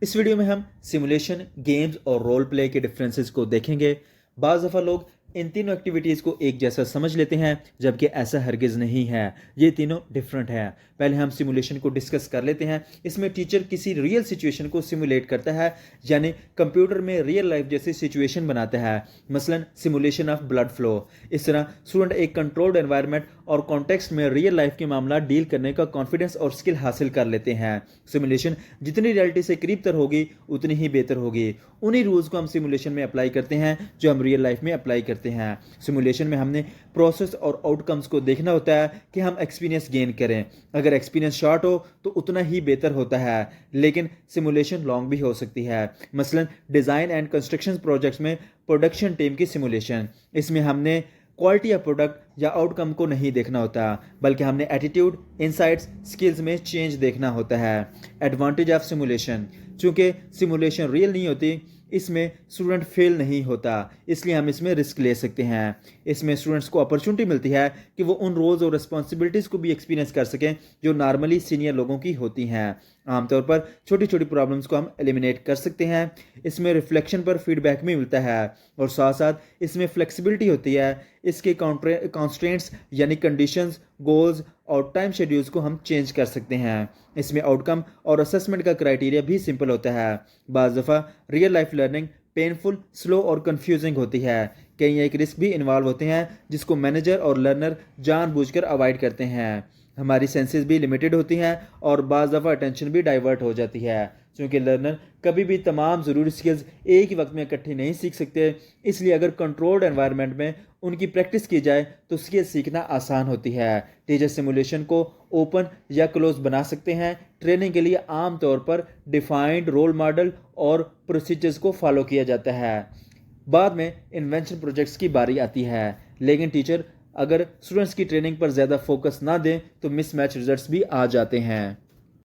इस वीडियो में हम सिमुलेशन, गेम्स और रोल प्ले के डिफरेंसेस को देखेंगे। बाज़ दफ़ा लोग इन तीनों एक्टिविटीज़ को एक जैसा समझ लेते हैं, जबकि ऐसा हरगिज़ नहीं है। ये तीनों डिफरेंट हैं। पहले हम सिमुलेशन को डिस्कस कर लेते हैं। इसमें टीचर किसी रियल सिचुएशन को सिमुलेट करता है, यानी कंप्यूटर में रियल लाइफ जैसी सिचुएशन बनाता है। मसलन सिमुलेशन ऑफ ब्लड फ्लो। इस तरह स्टूडेंट एक कंट्रोल्ड एनवायरनमेंट और कॉन्टेक्स्ट में रियल लाइफ के मामला डील करने का कॉन्फिडेंस और स्किल हासिल कर लेते हैं। सिमुलेशन जितनी रियलिटी से करीब तर होगी उतनी ही बेहतर होगी। उन्हीं रूल्स को हम सिमुलेशन में अप्लाई करते हैं जो हम रियल लाइफ में अप्लाई करते हैं। सिमुलेशन में हमने प्रोसेस और आउटकम्स को देखना होता है कि हम एक्सपीरियंस गेन करें। अगर एक्सपीरियंस शॉर्ट हो तो उतना ही बेहतर होता है, लेकिन सिमुलेशन लॉन्ग भी हो सकती है। मसलन डिज़ाइन एंड कंस्ट्रक्शन प्रोजेक्ट्स में प्रोडक्शन टीम की सिमुलेशन, इसमें हमने क्वालिटी ऑफ प्रोडक्ट या आउटकम को नहीं देखना होता, बल्कि हमने एटीट्यूड, इनसाइट्स, स्किल्स में चेंज देखना होता है। एडवांटेज ऑफ सिमुलेशन, चूँकि सिमुलेशन रियल नहीं होती, इसमें स्टूडेंट फेल नहीं होता, इसलिए हम इसमें रिस्क ले सकते हैं। इसमें स्टूडेंट्स को अपॉर्चुनिटी मिलती है कि वो उन रोल्स और रिस्पॉन्सिबिलिटीज़ को भी एक्सपीरियंस कर सकें जो नॉर्मली सीनियर लोगों की होती हैं। आमतौर पर छोटी छोटी प्रॉब्लम्स को हम एलिमिनेट कर सकते हैं। इसमें रिफ्लेक्शन पर फीडबैक भी मिलता है और साथ साथ इसमें फ्लेक्सिबिलिटी होती है। इसके कॉन्स्ट्रेंट्स यानी कंडीशंस, गोल्स और टाइम शेड्यूल्स को हम चेंज कर सकते हैं। इसमें आउटकम और असेसमेंट का क्राइटेरिया भी सिंपल होता है। बाज़ दफ़ा real life learning painful, slow और कंफ्यूजिंग होती है। कई एक रिस्क भी इन्वॉल्व होते हैं जिसको मैनेजर और लर्नर जानबूझकर अवॉइड करते हैं। हमारी सेंसेस भी लिमिटेड होती हैं और बाज़ दफ़ा अटेंशन भी डाइवर्ट हो जाती है, क्योंकि लर्नर कभी भी तमाम ज़रूरी स्किल्स एक ही वक्त में इकट्ठी नहीं सीख सकते। इसलिए अगर कंट्रोल्ड एनवायरनमेंट में उनकी प्रैक्टिस की जाए तो स्किल्स सीखना आसान होती है। टीचर सिमुलेशन को ओपन या क्लोज बना सकते हैं। ट्रेनिंग के लिए आम तौर पर डिफाइंड रोल मॉडल और प्रोसीजर्स को फॉलो किया जाता है। बाद में इन्वेंशन प्रोजेक्ट्स की बारी आती है, लेकिन टीचर अगर स्टूडेंट्स की ट्रेनिंग पर ज़्यादा फोकस ना दें तो मिसमैच रिजल्ट्स भी आ जाते हैं।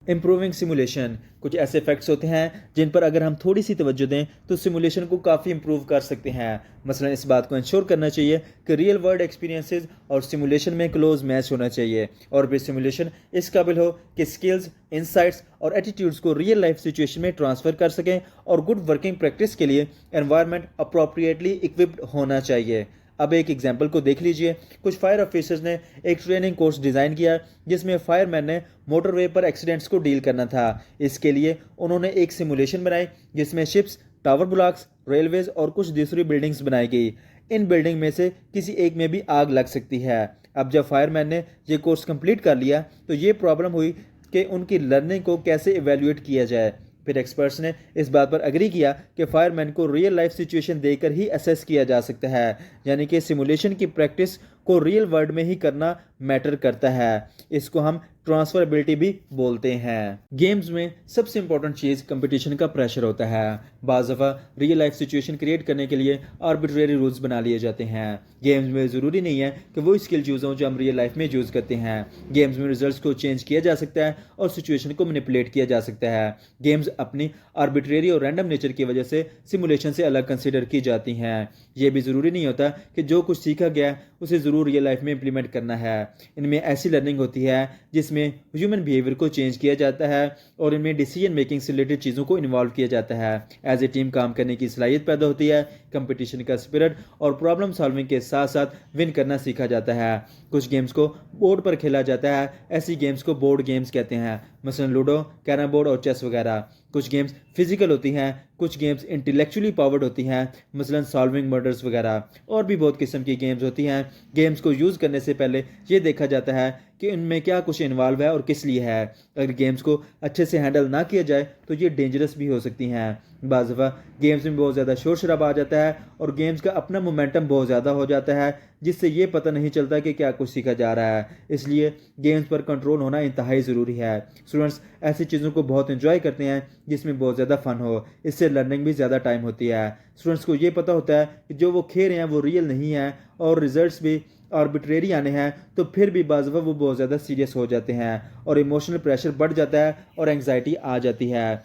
इम्प्रूविंग सिमुलेशन, कुछ ऐसे फैक्ट्स होते हैं जिन पर अगर हम थोड़ी सी तवज्जो दें तो सिमुलेशन को काफ़ी इंप्रूव कर सकते हैं। मसलन इस बात को इंश्योर करना चाहिए कि रियल वर्ल्ड एक्सपीरियंसेस और सिमुलेशन में क्लोज मैच होना चाहिए, और फिर सिमुलेशन इस काबिल हो कि स्किल्स, इंसाइट्स और एटीट्यूड्स को रियल लाइफ सिचुएशन में ट्रांसफ़र कर सकें, और गुड वर्किंग प्रैक्टिस के लिए एनवायरनमेंट अप्रोप्रिएटली इक्विप्ड होना चाहिए। अब एक एग्जाम्पल को देख लीजिए। कुछ फायर ऑफिसर्स ने एक ट्रेनिंग कोर्स डिज़ाइन किया जिसमें फायरमैन ने मोटरवे पर एक्सीडेंट्स को डील करना था। इसके लिए उन्होंने एक सिमुलेशन बनाई जिसमें शिप्स, टावर ब्लॉक्स, रेलवेज और कुछ दूसरी बिल्डिंग्स बनाई गई। इन बिल्डिंग में से किसी एक में भी आग लग सकती है। अब जब फायरमैन ने ये कोर्स कंप्लीट कर लिया तो ये प्रॉब्लम हुई कि उनकी लर्निंग को कैसे इवेल्युएट किया जाए। फिर एक्सपर्ट्स ने इस बात पर एग्री किया कि फायरमैन को रियल लाइफ सिचुएशन देकर ही असेस किया जा सकता है, यानी कि सिमुलेशन की प्रैक्टिस को रियल वर्ल्ड में ही करना मैटर करता है। इसको हम ट्रांसफरेबिलिटी भी बोलते हैं। गेम्स में सबसे इंपॉर्टेंट चीज़ कंपटीशन का प्रेशर होता है। बाज़ दफ़ा रियल लाइफ सिचुएशन क्रिएट करने के लिए आर्बिट्रेरी रूल्स बना लिए जाते हैं। गेम्स में ज़रूरी नहीं है कि वो स्किल यूज़ हों जो हम रियल लाइफ में यूज़ करते हैं। गेम्स में रिजल्ट्स को चेंज किया जा सकता है और सिचुएशन को मैनिपुलेट किया जा सकता है। गेम्स अपनी आर्बिट्रेरी और रैंडम नेचर की वजह से सिमुलेशन से अलग कंसिडर की जाती हैं। ये भी ज़रूरी नहीं होता कि जो कुछ सीखा गया उसे ज़रूर रियल लाइफ में इंप्लीमेंट करना है। इनमें ऐसी लर्निंग होती है जिसमें ह्यूमन बिहेवियर को चेंज किया जाता है और इनमें डिसीजन मेकिंग से रिलेटेड चीज़ों को इन्वॉल्व किया जाता है। एज ए टीम काम करने की सलाहियत पैदा होती है। कंपटीशन का स्पिरिट और प्रॉब्लम सॉल्विंग के साथ साथ विन करना सीखा जाता है। कुछ गेम्स को बोर्ड पर खेला जाता है, ऐसी गेम्स को बोर्ड गेम्स कहते हैं, मसलन लूडो, कैरम बोर्ड और चेस वगैरह। कुछ गेम्स फिजिकल होती हैं, कुछ गेम्स इंटेलेक्चुअली पावर्ड होती हैं, मसलन सॉल्विंग मर्डर्स वगैरह। और भी बहुत किस्म की गेम्स होती हैं। गेम्स को यूज़ करने से पहले ये देखा जाता है कि इनमें क्या कुछ इन्वॉल्व है और किस लिए है। अगर गेम्स को अच्छे से हैंडल ना किया जाए तो ये डेंजरस भी हो सकती हैं। बाज़ दफ़ा गेम्स में बहुत ज़्यादा शोर शराबा आ जाता है और गेम्स का अपना मोमेंटम बहुत ज़्यादा हो जाता है, जिससे ये पता नहीं चलता कि क्या कुछ सीखा जा रहा है। इसलिए गेम्स पर कंट्रोल होना इंतहाई ज़रूरी है। स्टूडेंट्स ऐसी चीज़ों को बहुत इंजॉय करते हैं जिसमें बहुत ज़्यादा फ़न हो, इससे लर्निंग भी ज़्यादा टाइम होती है। स्टूडेंट्स को ये पता होता है कि जो वो खेल रहे हैं वो रियल नहीं है और रिजल्ट्स भी आर्बिट्रेरी आने हैं, तो फिर भी बाज़ दफ़ा वो बहुत ज़्यादा सीरियस हो जाते हैं और इमोशनल प्रेशर बढ़ जाता है और एंग्जाइटी आ जाती है।